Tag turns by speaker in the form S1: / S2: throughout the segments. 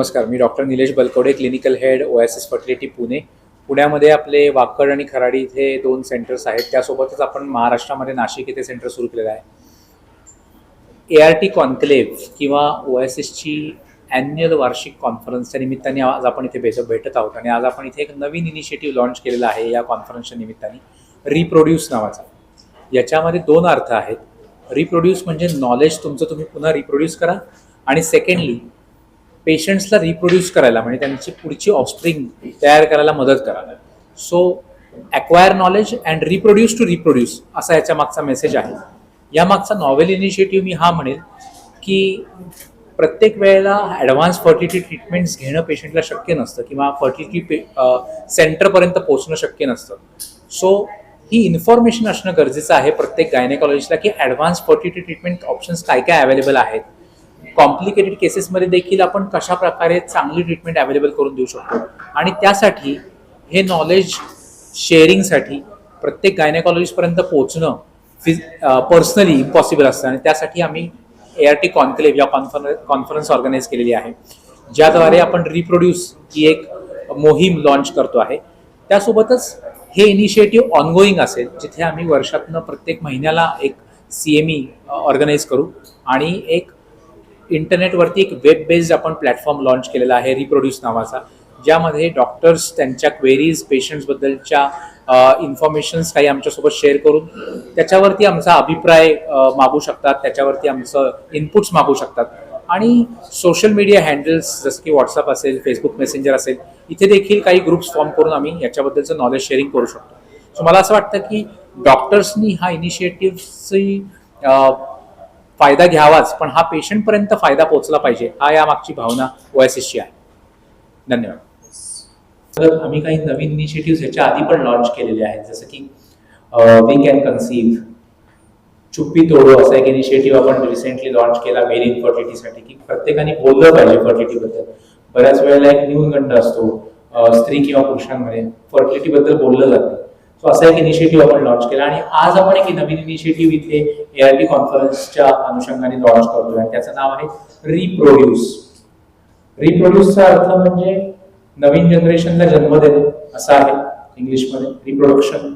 S1: नमस्कार, मी doctor Nilesh Balkawade, clinical head OSS fertility Pune. पुण्यामध्ये आपले वाकड आणि खराडी इथे 2 सेंटर्स आहेत. त्यासोबतच आपण महाराष्ट्रामध्ये नाशिक इथे सेंटर सुरू केलेलं आहे. एआरटी कॉन्क्लेव्ह किंवा ओएसएसची ॲन्युअल वार्षिक कॉन्फरन्सच्या निमित्ताने आज आपण इथे भेटत आहोत आणि आज आपण इथे एक नवीन इनिशिएटिव्ह लॉन्च केलेला आहे या कॉन्फरन्सच्या निमित्ताने, रिप्रोड्यूस नावाचा. याच्यामध्ये 2 अर्थ आहेत. रिप्रोड्यूस म्हणजे नॉलेज तुमचं तुम्ही पुन्हा रिप्रोड्यूस करा, आणि सेकंडली पेशंट्सला रिप्रोड्यूस करायला म्हणजे त्यांची पुढची ऑफस्प्रिंग तयार करायला मदत करा. So acquire knowledge and reproduce to reproduce असा याच्या मागचा मेसेज आहे. या मागचा नॉवेल इनिशिएटिव्ह मी हा म्हणेल की प्रत्येक वेळेला ॲडव्हान्स फर्टिलिटी ट्रीटमेंट्स घेणं पेशंटला शक्य नसतं किंवा फर्टिलिटी सेंटरपर्यंत पोहोचणं शक्य नसतं. सो ही इन्फॉर्मेशन असणं गरजेचं आहे प्रत्येक गायनेकॉलॉजिस्टला की ॲडव्हान्स फर्टिलिटी ट्रीटमेंट ऑप्शन्स काय काय अवेलेबल आहेत. कॉम्प्लिकेटेड केसेसमध्ये देखील आपण कशा प्रकारे चांगली ट्रीटमेंट अवेलेबल करून देऊ शकतो, आणि त्यासाठी हे नॉलेज शेअरिंगसाठी प्रत्येक गायनेकॉलॉजिस्टपर्यंत पोहोचणं पर्सनली इम्पॉसिबल असतं. आणि त्यासाठी आम्ही एआरटी कॉन्क्लेव्ह या कॉन्फरन्स ऑर्गनाईज केलेली आहे, ज्याद्वारे आपण रिप्रोड्यूस ही एक मोहीम लॉन्च करतो आहे. त्यासोबतच हे इनिशिएटिव्ह ऑनगोईंग असेल, जिथे आम्ही वर्षातनं प्रत्येक महिन्याला एक CME ऑर्गनाईज करू आणि एक इंटरनेटवरती एक वेब बेस्ड आपण प्लॅटफॉर्म लॉन्च केलेला आहे रिप्रोड्यूस नावाचा, ज्यामध्ये डॉक्टर्स त्यांच्या क्वेरीज पेशंट्सबद्दलच्या इन्फॉर्मेशन्स काही आमच्यासोबत शेअर करून त्याच्यावरती आमचा अभिप्राय मागू शकतात, त्याच्यावरती आमचं इनपुट्स मागू शकतात. आणि सोशल मीडिया हँडल्स जसं की व्हॉट्सअप असेल, फेसबुक मेसेंजर असेल, इथे देखील काही ग्रुप्स फॉर्म करून आम्ही याच्याबद्दलचं नॉलेज शेअरिंग करू शकतो. सो मला असं वाटतं की डॉक्टर्सनी हा इनिशिएटिव्हची फायदा घ्यावाच, पण हा पेशंटपर्यंत फायदा पोहोचला पाहिजे, हा या मागची भावना ओएसएसची आहे. धन्यवाद. तर आम्ही काही नवीन इनिशिएटिव्ह याच्या आधी पण लॉन्च केलेले आहेत, जसं की वी कॅन कन्सीव्ह, चुप्पी तोडो असा एक इनिशिएटिव्ह आपण रिसेंटली लॉन्च केला मेल इन फर्टिलिटीसाठी, की प्रत्येकाने बोललं पाहिजे फर्टिलिटीबद्दल. बऱ्याच वेळेला एक न्यूनगंड असतो स्त्री किंवा पुरुषांमध्ये, फर्टिलिटीबद्दल बोललं जातं. सो असा एक इनिशिएटिव्ह आपण लॉन्च केला, आणि आज आपण एक नवीन इनिशिएटिव्ह इथे एआरटी कॉन्फरन्सच्या अनुषंगाने लॉन्च करतोय, आणि त्याचं नाव आहे रिप्रोड्यूस. रिप्रोड्यूसचा अर्थ म्हणजे नवीन जनरेशनला जन्म देणं असं आहे इंग्लिशमध्ये रिप्रोडक्शन.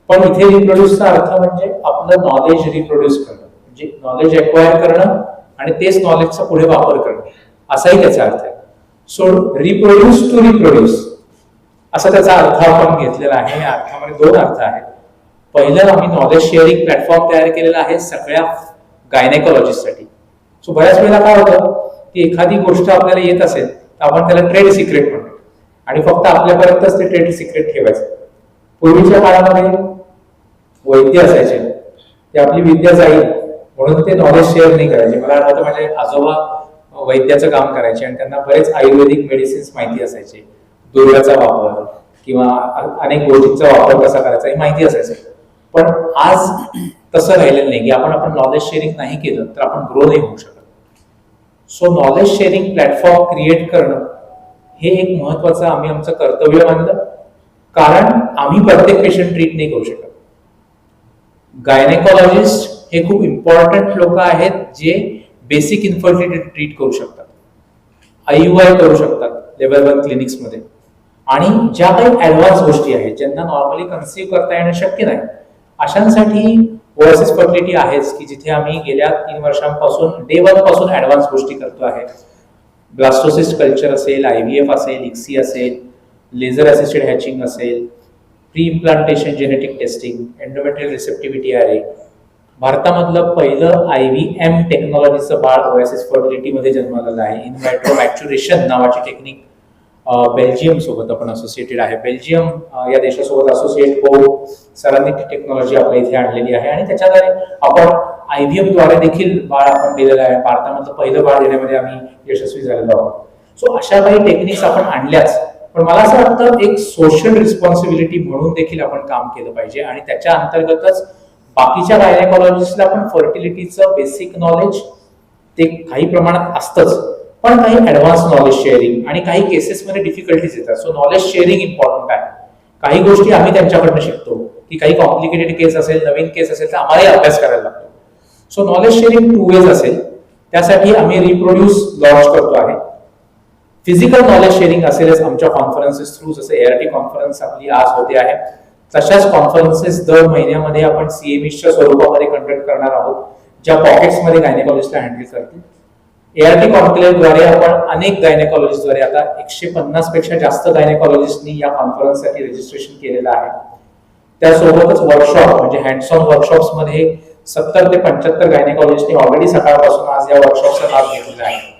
S1: पण इथे रिप्रोड्यूसचा अर्थ म्हणजे आपलं नॉलेज रिप्रोड्यूस करणं, म्हणजे नॉलेज एक्वायर करणं आणि तेच नॉलेजचा पुढे वापर करणं, असाही त्याचा अर्थ आहे. सो रिप्रोड्यूस टू रिप्रोड्यूस असा त्याचा अर्थ आपण घेतलेला आहे. या अर्थामध्ये 2 अर्थ आहेत. पहिलं, आम्ही नॉलेज शेअरिंग प्लॅटफॉर्म तयार केलेला आहे सगळ्या गायनेकॉलॉजिस्टसाठी. सो बऱ्याच वेळेला काय होतं की एखादी गोष्ट आपल्याला येत असेल तर आपण त्याला ट्रेड सिक्रेट म्हणतो आणि फक्त आपल्यापर्यंतच ते ट्रेड सिक्रेट ठेवायचं. पूर्वीच्या काळामध्ये वैद्य असायचे, ते आपली विद्या जाईल म्हणून ते नॉलेज शेअर नाही करायचे. मला आठवतं माझे आजोबा वैद्याचं काम करायचे आणि त्यांना बरेच आयुर्वेदिक मेडिसिन्स माहिती असायचे, दुर्गाचा वापर किंवा अनेक गोष्टींचा वापर कसा करायचा हे माहिती असायचं. पण आज तसं राहिलेलं नाही की आपण नॉलेज शेअरिंग नाही केलं तर आपण ग्रो नाही होऊ शकत. So knowledge sharing platform create करणं हे एक महत्वाचं आम्ही आमचं कर्तव्य मानलं, कारण आम्ही प्रत्येक पेशंट ट्रीट नाही करू शकत. गायनेकॉलॉजिस्ट हे खूप इम्पॉर्टंट लोक आहेत जे बेसिक इन्फर्टिलिटी ट्रीट करू शकतात, IUI करू शकतात लेवल 1 क्लिनिक्समध्ये, आणि ज्या काही ऍडव्हान्स गोष्टी आहेत ज्यांना नॉर्मली कन्सीव्ह करता येणं शक्य नाही, अशांसाठी ओएसएस फर्टिलिटी आहेच, की जिथे आम्ही गेल्या 3 वर्षांपासून डे 1 पासून ऍडव्हान्स गोष्टी करतो आहे. ब्लास्टोसिस्ट कल्चर असेल, IVF असेल, ICSI असेल, लेझर असिस्टेड हॅचिंग असेल, pre implantation genetic testing, endometrial receptivity array. भारतामधलं पहिलं IVM टेक्नॉलॉजीचं बाळ ओएसएस फर्टिलिटीमध्ये जन्मलेलं आहे. इन व्हायट्रो मॅच्युरेशन नावाची टेक्निक बेल्जियम सोबत आपण असोसिएटेड आहे. बेल्जियम या देशासोबत असोसिएट होऊन सरांनी ती टेक्नॉलॉजी आपल्या इथे आणलेली आहे, आणि त्याच्याद्वारे आपण IVF द्वारे देखील बाळ आपण दिलेलं आहे. भारतामधलं पहिलं बाळ देण्यामध्ये आम्ही यशस्वी झालेलो आहोत. सो अशा काही टेक्निक्स आपण आणल्याच, पण मला असं वाटतं एक सोशल रिस्पॉन्सिबिलिटी म्हणून देखील आपण काम केलं पाहिजे, आणि त्याच्या अंतर्गतच बाकीच्या गायनेकॉलॉजिस्टला पण फर्टिलिटीचं बेसिक नॉलेज ते काही प्रमाणात असतंच, पण काही ऍडव्हान्स नॉलेज शेअरिंग आणि काही केसेसमध्ये डिफिकल्टीज येतात. सो नॉलेज शेअरिंग इम्पॉर्टंट आहे. काही गोष्टी आम्ही त्यांच्याकडनं शिकतो, की काही कॉम्प्लिकेटेड केस असेल, नवीन केस असेल तर आम्हालाही अभ्यास करायला लागतो. सो नॉलेज शेअरिंग 2 वेज असेल. त्यासाठी आम्ही रिप्रोड्यूस लॉन्च करतो आहे. फिजिकल नॉलेज शेअरिंग असेलच आमच्या कॉन्फरन्सेस थ्रू. जसं एआरटी कॉन्फरन्स आपली आज होते आहे, तशाच कॉन्फरन्सेस दर महिन्यामध्ये आपण सीएमईच्या स्वरूपामध्ये कंडक्ट करणार आहोत, ज्या पॉकेट्समध्ये गायनेकॉलॉजिस्टला हँडल करतील. एआरटी कॉन्क्लेव्हद्वारे आपण अनेक गायनेकॉलॉजिस्टद्वारे आता 150 पेक्षा जास्त गायनेकॉलॉजिस्टनी या कॉन्फरन्ससाठी रजिस्ट्रेशन केलेलं आहे. त्यासोबतच वर्कशॉप म्हणजे हँड्स ऑन वर्कशॉप्स मध्ये 70 ते 75 गायनेकॉलॉजिस्टनी ऑलरेडी सकाळपासून आज या वर्कशॉपचा लाभ घेतलेला आहे.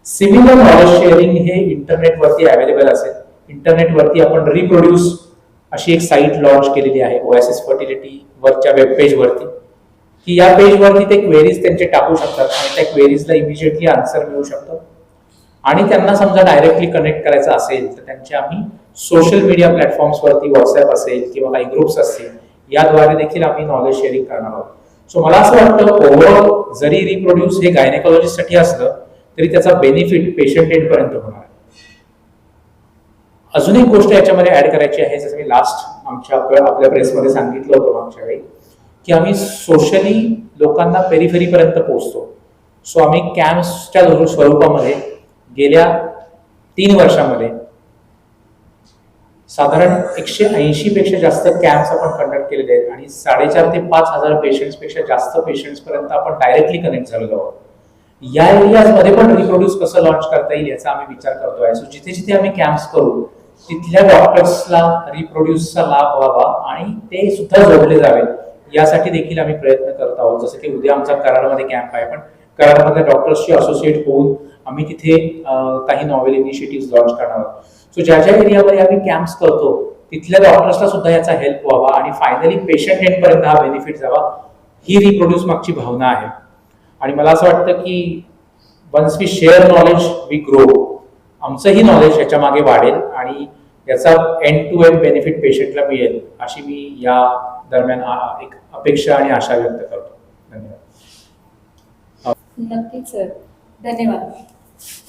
S1: सिमिलर नॉलेज शेअरिंग हे इंटरनेटवरती अवेलेबल असेल. इंटरनेटवरती आपण रिप्रोड्यूस अशी एक साईट लॉन्च केलेली आहे ओएसएस फर्टिलिटी वरच्या वेब पेजवरती, की या पेजवरती ते क्वेरीज त्यांचे टाकू शकतात आणि त्या क्वेरीजला इमिजिएटली आन्सर मिळू शकतं. आणि त्यांना समजा डायरेक्टली कनेक्ट करायचं असेल तर त्यांचे आम्ही सोशल मीडिया प्लॅटफॉर्म्सवरती व्हॉट्सअप असेल किंवा काही ग्रुप्स असतील याद्वारे देखील आम्ही नॉलेज शेअरिंग करणार आहोत. सो मला असं वाटतं ओव्हरऑल जरी रिप्रोड्यूस हे गायनेकॉलॉजिस्टसाठी असलं तरी त्याचा बेनिफिट पेशंट एंड पर्यंत होणार आहे. अजून एक गोष्ट याच्यामध्ये ऍड करायची आहे, जसं मी लास्ट आपल्या प्रेसमध्ये सांगितलं होतं मागच्या वेळी, की आम्ही सोशली लोकांना पेरिफेरी पर्यंत पोहोचतो. सो आम्ही कॅम्प्सच्या स्वरूपामध्ये गेल्या 3 वर्षामध्ये साधारण 180 पेक्षा जास्त कॅम्प्स आपण कंडक्ट केलेले आहेत आणि 4,500 ते 5,000 पेशंट्स पेक्षा जास्त पेशंट्स पर्यंत आपण डायरेक्टली कनेक्ट झालेलो आहोत. या एरियाजमध्ये पण रिप्रोड्यूस कसं लॉन्च करता येईल याचा आम्ही विचार करतोय. सो जिथे जिथे आम्ही कॅम्प्स करू तिथल्या डॉक्टर्सला रिप्रोड्यूसचा लाभ व्हावा आणि ते सुद्धा जोडले जावेत यासाठी देखील आम्ही प्रयत्न करत आहोत. जसं की उद्या आमचा कराडमध्ये कॅम्प आहे, पण कराडमधल्या डॉक्टर्सशी असोसिएट होऊन आम्ही तिथे काही नॉवेल इनिशिएटिव्ह लॉन्च करणार आहोत. सो ज्या ज्या एरियामध्ये आम्ही कॅम्प्स करतो तिथल्या डॉक्टर्सला सुद्धा याचा हेल्प व्हावा आणि फायनली पेशंट एंड पर्यंत हा बेनिफिट जावा, ही रिप्रोड्यूस मागची भावना आहे. आणि मला असं वाटतं की once we share knowledge we grow, आमचंही नॉलेज याच्या मागे वाढेल आणि याचा एंड टू एंड बेनिफिट पेशंटला मिळेल अशी मी या दरम्यान एक अपेक्षा आणि आशा व्यक्त करतो. धन्यवाद.
S2: नक्कीच सर, धन्यवाद.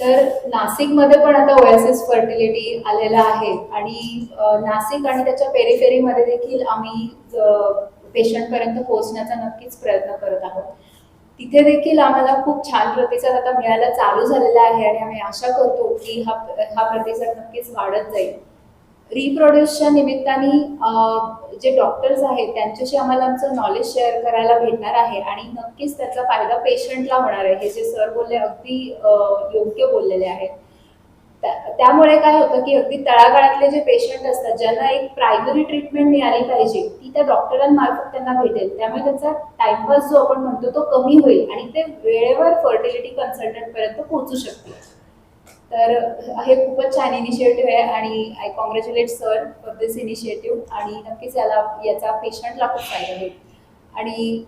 S2: तर नाशिकमध्ये पण आता ओएसएस फर्टिलिटी आलेला आहे आणि नाशिक आणि त्याच्या पेरिफेरीमध्ये देखील आम्ही पेशंट पर्यंत पोहोचण्याचा नक्कीच प्रयत्न करत आहोत. तिथे देखील आम्हाला खूप छान प्रतिसाद आता मिळायला चालू झालेला आहे आणि आम्ही आशा करतो की हा प्रतिसाद नक्कीच वाढत जाईल. रिप्रोड्यूसच्या निमित्ताने जे डॉक्टर्स आहेत त्यांच्याशी आम्हाला आमचं नॉलेज शेअर करायला भेटणार आहे आणि नक्कीच त्याचा फायदा पेशंटला होणार आहे. हे जे सर बोलले अगदी योग्य बोललेले आहेत. त्यामुळे काय होतं की अगदी तळागाळातले जे पेशंट असतात ज्यांना एक प्रायमरी ट्रीटमेंट मिळाली पाहिजे ती त्या डॉक्टरांमार्फत त्यांना भेटेल. त्यामुळे त्यांचा टाइमपास जो आपण म्हणतो तो कमी होईल आणि ते वेळेवर फर्टिलिटी कन्सल्टंट पर्यंत पोहोचू शकतील. तर हे खूपच छान इनिशिएटिव्ह आहे आणि I congratulate sir for this initiative आणि नक्कीच याचा पेशंटला खूप फायदा होईल. आणि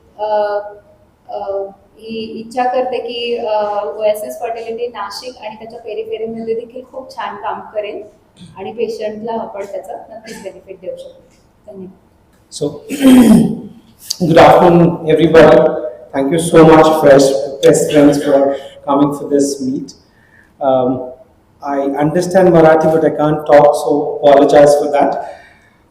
S2: ही इच्छा करते की ओएसएस फर्टिलिटी नाशिक आणि त्याच्या पेरिफेरीमध्ये देखील खूप छान काम करेल आणि पेशंटला आपण त्याचा नक्कीच बेनिफिट देऊ शकतो. धन्यवाद.
S3: So, good afternoon, everybody. Thank you so much, press friends, for coming for this meet. I understand Marathi, but I can't talk, so apologize for that.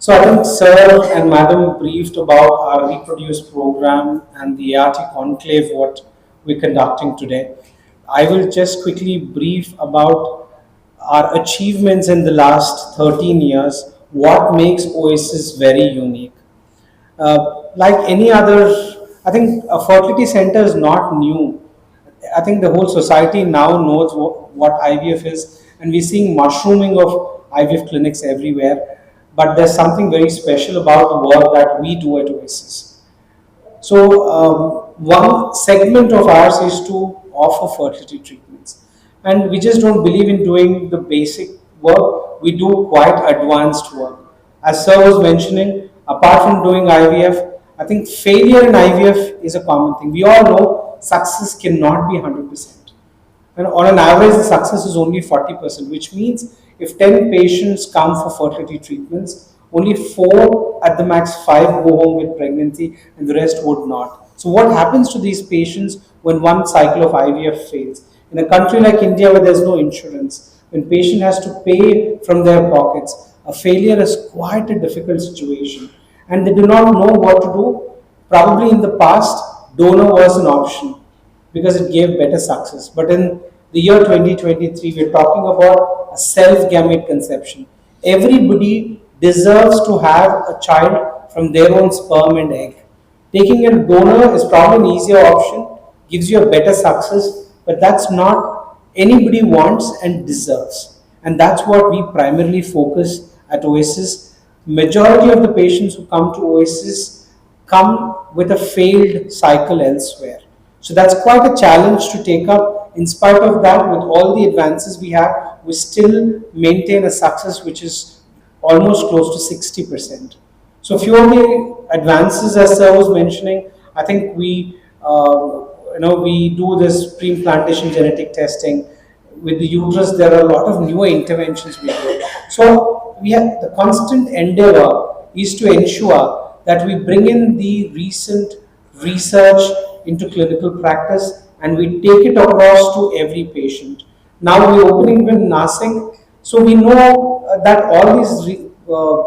S3: So I think Sir and Madam briefed about our Reproduce program and the ART conclave what we're conducting today. I will just quickly brief about our achievements in the last 13 years, what makes Oasis very unique. Like any other, I think a fertility center is not new. I think the whole society now knows what IVF is, and we're seeing mushrooming of IVF clinics everywhere. But there's something very special about the work that we do at Oasis. So one segment of ours is to offer fertility treatments, and we just don't believe in doing the basic work. We do quite advanced work. As Sir was mentioning, apart from doing IVF, I think failure in IVF is a common thing. We all know success cannot be 100%. And on an average, the success is only 40%, which means if 10 patients come for fertility treatments, only 4 at the max 5 go home with pregnancy and the rest would not. So what happens to these patients when one cycle of IVF fails? In a country like India where there's no insurance, when patient has to pay from their pockets, a failure is quite a difficult situation. And they do not know what to do. Probably in the past, donor was an option because it gave better success. But in the year 2023, we're talking about a self-gamete conception. Everybody deserves to have a child from their own sperm and egg. Taking a donor is probably an easier option, gives you a better success, but that's not anybody wants and deserves. And that's what we primarily focus at Oasis. Majority of the patients who come to Oasis come with a failed cycle elsewhere. So that's quite a challenge to take up. In spite of that, with all the advances we have, we still maintain a success which is almost close to 60%. So few of the advances, as I was mentioning, I think we do this pre-implantation genetic testing. With the uterus, there are a lot of newer interventions we do. So we have the constant endeavor is to ensure that we bring in the recent research into clinical practice and we take it across to every patient. Now we're opening with nursing, so we know that all these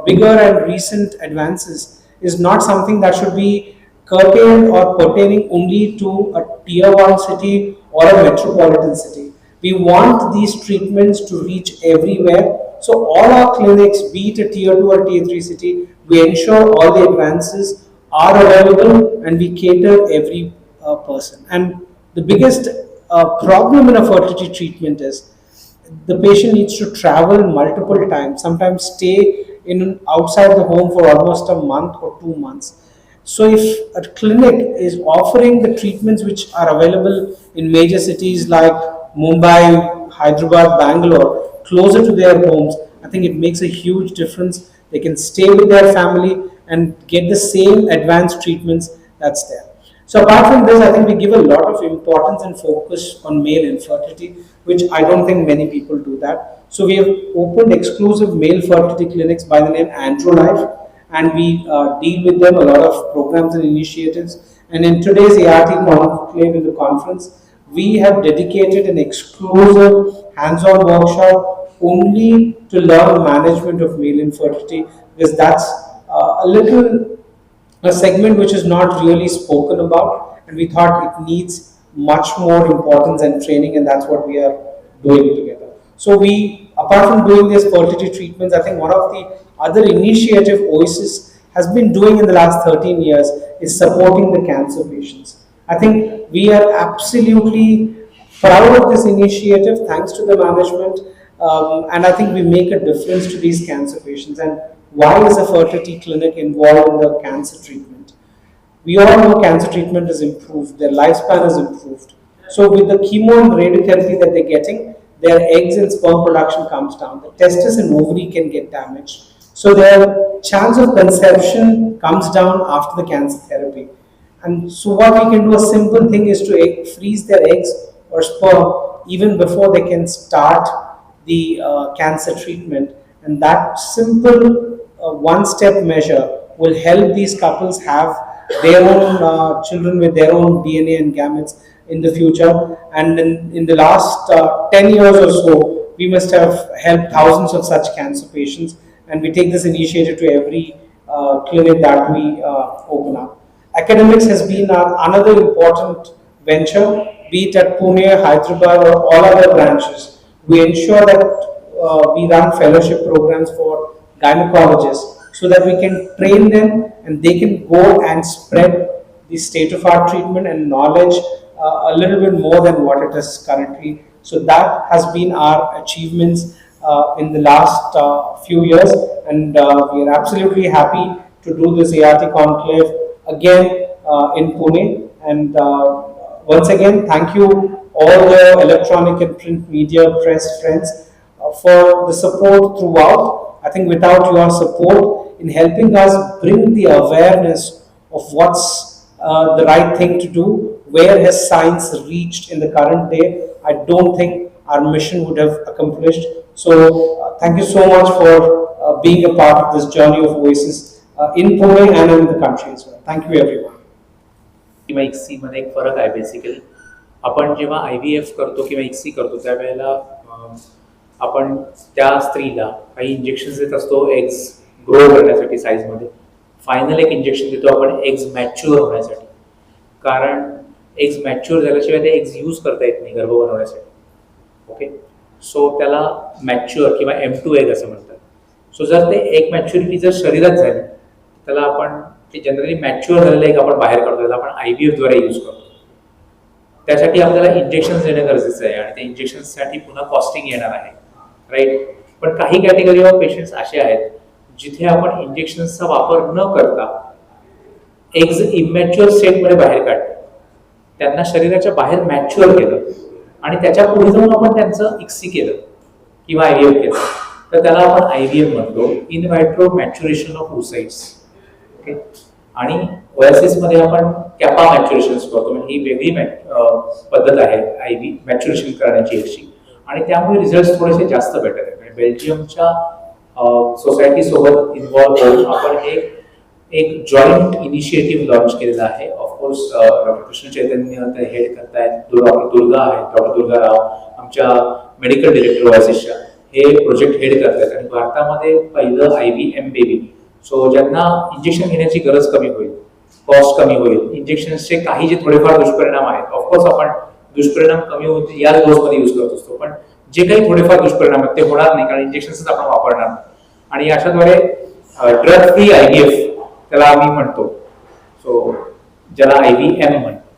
S3: bigger and recent advances is not something that should be curtailed or pertaining only to a tier 1 city or a metropolitan city. We want these treatments to reach everywhere. So all our clinics, be it a tier 2 or tier 3 city, we ensure all the advances are available and we cater every person. And the biggest problem in a fertility treatment is the patient needs to travel multiple times, sometimes stay in outside the home for almost a month or 2 months. So if a clinic is offering the treatments which are available in major cities like Mumbai, Hyderabad, Bangalore, closer to their homes, I think it makes a huge difference. They can stay with their family and get the same advanced treatments that's there. So apart from this, I think we give a lot of importance and focus on male infertility, which I don't think many people do that. So we have opened exclusive male fertility clinics by the name Andro Life, and we deal with them a lot of programs and initiatives. And in today's ART conclave in the conference, we have dedicated an exclusive hands-on workshop only to learn management of male infertility, because that's a segment which is not really spoken about, and we thought it needs much more importance and training, and that's what we are doing together. So we, apart from doing these fertility treatments, I think one of the other initiative Oasis has been doing in the last 13 years is supporting the cancer patients. I think we are absolutely proud of this initiative, thanks to the management, and I think we make a difference to these cancer patients. And why is a fertility clinic involved in the cancer treatment? We all know cancer treatment is improved, their lifespan is improved. So with the chemo and radiotherapy that they're getting, their eggs and sperm production comes down. The testis and ovary can get damaged. So their chance of conception comes down after the cancer therapy. And so what we can do, a simple thing is to freeze their eggs or sperm even before they can start the cancer treatment. And that simple one-step measure will help these couples have their own children with their own DNA and gametes in the future. And in the last 10 years or so, we must have helped thousands of such cancer patients, and we take this initiative to every clinic that we open up. Academics has been another important venture, be it at Pune, Hyderabad, or all other branches. We ensure that we run fellowship programs for gynecologists so that we can train them and they can go and spread the state-of-art treatment and knowledge a little bit more than what it is currently. So that has been our achievements in the last few years, and we are absolutely happy to do this ART conclave again in Pune. And once again, thank you all the electronic and print media, press friends for the support throughout. I think without your support in helping us bring the awareness of what's the right thing to do, where has science reached in the current day, I don't think our mission would have accomplished. So thank you so much for being a part of this journey of Oasis in Pune and in the country as well. Thank you everyone.
S1: किंवा एक्सी मध्ये एक फरक आहे. Basically आपण जेव्हा IVF करतो किंवा एक्सी करतो त्यावेळेला आपण त्या स्त्रीला काही इंजेक्शन्स देत असतो एग्स ग्रो करण्यासाठी साईजमध्ये. फायनल एक इंजेक्शन देतो आपण एग्स मॅच्युअर होण्यासाठी, कारण एग्स मॅच्युअर झाल्याशिवाय ते एग्स यूज करता येत नाही गर्भ बनवण्यासाठी. ओके. सो त्याला मॅच्युअर किंवा M2 एग असं म्हणतात. सो जर ते एक मॅच्युरिटी जर शरीरात झाली त्याला आपण ते जनरली मॅच्युअर झालेलं एक आपण बाहेर काढतो, त्याला आपण IVF द्वारे यूज करतो. त्यासाठी आपल्याला इंजेक्शन देणं गरजेचं आहे आणि त्या इंजेक्शनसाठी पुन्हा कॉस्टिंग येणार आहे, राईट. पण काही कॅटेगरी ऑफ पेशंट्स असे आहेत जिथे आपण इंजेक्शनचा वापर न करता एग्ज इमॅच्युअर स्टेटमध्ये बाहेर काढतो, त्यांना शरीराच्या बाहेर मॅच्युअर केलं आणि त्याच्या पुढे जाऊन आपण त्यांचं इक्सी केलं किंवा IVF केलं, तर त्याला आपण IVF म्हणतो, in vitro maturation of oocytes. Okay. आणि ओएसिस मध्ये आपण कॅपा मॅच्युरेशन करतो, म्हणजे ही वेगळी पद्धत आहे IV मॅच्युरेशन करण्याची एकशी, आणि त्यामुळे रिझल्ट थोडेसे जास्त बेटर आहे. म्हणजे बेल्जियमच्या सोसायटी सोबत इन्व्हॉल्व्ह होऊन आपण एक जॉईंट इनिशिएटिव्ह लॉन्च केलेला आहे. Of course doctor Krishna Chaitanya head करतायत, डॉक्टर दुर्गा आहेत, डॉक्टर दुर्गा राव आमच्या मेडिकल डिरेक्टर ओएसिसच्या हे प्रोजेक्ट हेड करतायत. आणि भारतामध्ये पहिलं IVM बेबी, सो ज्यांना इंजेक्शन घेण्याची गरज कमी होईल, कॉस्ट कमी होईल, इंजेक्शनचे काही जे थोडेफार दुष्परिणाम आहेत, ऑफकोर्स आपण दुष्परिणाम कमी होऊन या डोसमध्ये यूज करत असतो, पण जे काही थोडेफार दुष्परिणाम आहेत ते होणार नाही कारण इंजेक्शनच आपण वापरणार नाही. आणि अशाद्वारे ड्रग फ्री IVF त्याला आम्ही म्हणतो, सो ज्याला IVM म्हणतो.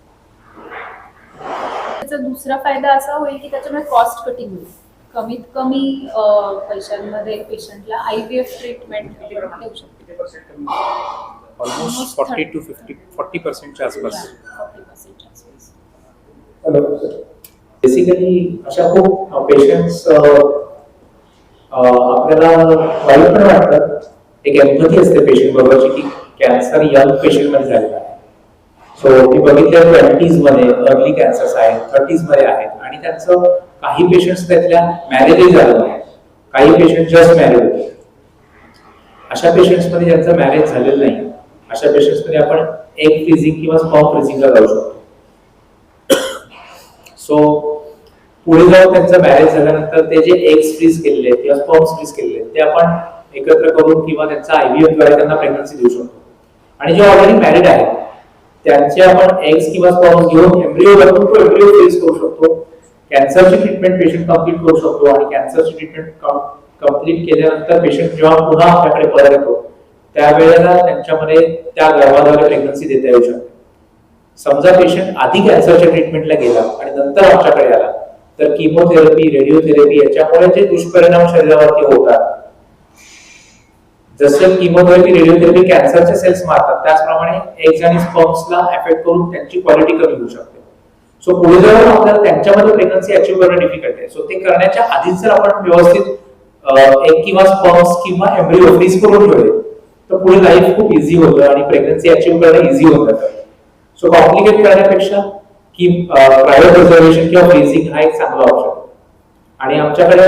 S2: त्याचा दुसरा फायदा असा होईल की त्याच्यामुळे कॉस्ट कटिंग होईल. कमीत कमी पैशांमध्ये पेशंटला IVF ट्रीटमेंट देऊ शकतो.
S1: ऑलमोस्ट 40 to 40% आसपास. बेसिकली अशा खूप पेशंट्स आपल्याला वाईट पण वाटतं, एक एम्पॅथी असते पेशंट बरोबरची की कॅन्सर यंग पेशंट मध्ये झालेला आहे. सो ती बघितल्या 20s मध्ये अर्ली कॅन्सर्स आहेत, 30s मध्ये आहेत, आणि त्यांचं काही पेशंट्स त्यातल्या मॅरेजही झालं नाही, काही पेशंट जस्ट मॅरेज होते. अशा पेशंट्स मध्ये ज्यांचं मॅरेज झालेलं नाही, अशा पेशंट्स मध्ये आपण एग फ्रीजिंग किंवा स्पर्म फ्रीजिंगला जाऊ शकतो. सो पुढे जाऊन त्यांचं मॅरेज झाल्यानंतर ते जे एग्स फ्रीज केलेले आहेत किंवा स्पर्म्स फ्रीज केलेले आहेत ते आपण एकत्र करून किंवा त्यांचा IVF द्वारे त्यांना प्रेग्नन्सी देऊ शकतो. आणि जे ऑलरेडी मॅरिड आहेत त्यांचे आपण एग्स किंवा स्पर्म्स घेऊन एम्ब्रिओ बनवून तो एम्ब्रिओ फ्रीज करू शकतो. कॅन्सरची ट्रीटमेंट पेशंट कंप्लीट करू शकतो आणि कॅन्सरची ट्रीटमेंट कंप्लीट केल्यानंतर पेशंट जेव्हा पुन्हा आपल्याकडे परत येतो त्यावेळेला त्यांच्यामध्ये त्या गर्भाद्वारे प्रेग्नन्सी देता येऊ शकते. समजा पेशंट आधी कॅन्सरच्या ट्रीटमेंटला गेला आणि नंतर आमच्याकडे आला तर किमोथेरपी, रेडिओथेरपी याच्यामुळे जे दुष्परिणाम शरीरावरती होतात, जसे किमोथेरपी, रेडिओथेरपी कॅन्सरचे सेल्स मारतात त्याचप्रमाणे एग्स आणि स्पर्म्सला अफेक्ट करून त्यांची क्वालिटी कमी होऊ शकते. सो पुढे जाऊन आपल्याला त्यांच्यामध्ये प्रेग्नन्सी अचीव्ह करणं डिफिकल्ट आहे. सो ते करण्याच्या आधीच जर आपण व्यवस्थित एग किंवा स्पर्म्स किंवा एम्ब्रिओ फ्रीज करून ठेवले तर पुढे लाईफ खूप इझी होतं आणि प्रेग्नन्सी अचीव्ह करणं इझी होऊन जातं. सो कॉम्प्लिकेट करण्यापेक्षा की प्रायव्हेट प्रिझर्वेशन किंवा फ्रीजिंग हा एक चांगला ऑप्शन. आणि आमच्याकडे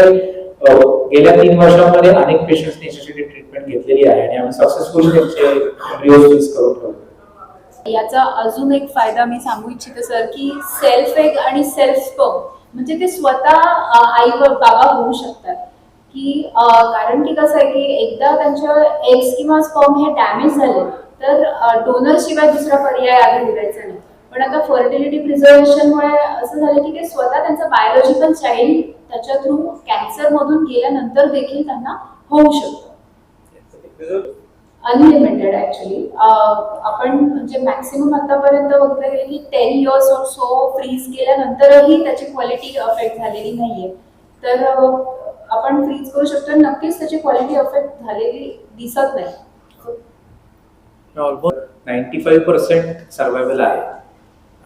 S1: गेल्या 3 वर्षांमध्ये अनेक पेशंट्सनी याच्यासाठी ट्रीटमेंट घेतलेली आहे आणि आम्ही सक्सेसफुली त्यांचे एम्ब्रिओ फ्रीज करून ठेवले.
S2: याचा अजून एक फायदा मी सांगू इच्छिते सर की सेल्फ एग आणि सेल्फ स्पर्म म्हणजे ते स्वतः आई व बाबा होऊ शकतात. की कारण की कसं आहे की एकदा त्यांच्या एग्स किंवा स्पर्म हे डॅमेज झाले तर डोनर शिवाय दुसरा पर्याय आधी निघायचा नाही. पण आता फर्टिलिटी प्रिझर्वेशनमुळे असं झालं की ते स्वतः त्यांचा बायोलॉजिकल चाइल्ड त्याच्या थ्रू कॅन्सर मधून गेल्यानंतर देखील त्यांना होऊ शकतं. अनलिमिटेड ऍक्च्युली आपण म्हणजे मॅक्सिमम आतापर्यंत बघता गेले की 10 years or so फ्रीज केल्यानंतरही त्याची क्वालिटी अफेक्ट झालेली नाहीये. तर आपण फ्रीज करू शकतो, नक्कीच त्याची क्वालिटी अफेक्ट झालेली दिसत नाही.
S1: ऑलमोस्ट 95% सर्वायवल आहे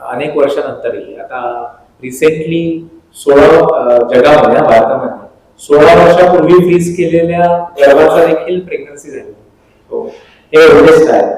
S1: अनेक वर्षानंतरही. आता रिसेंटली 16 जगामध्ये भारतामध्ये 16 वर्षापूर्वी फ्रीज केलेल्या गर्भाचा देखील प्रेग्नन्सी झाली. हे एवढेच आहे.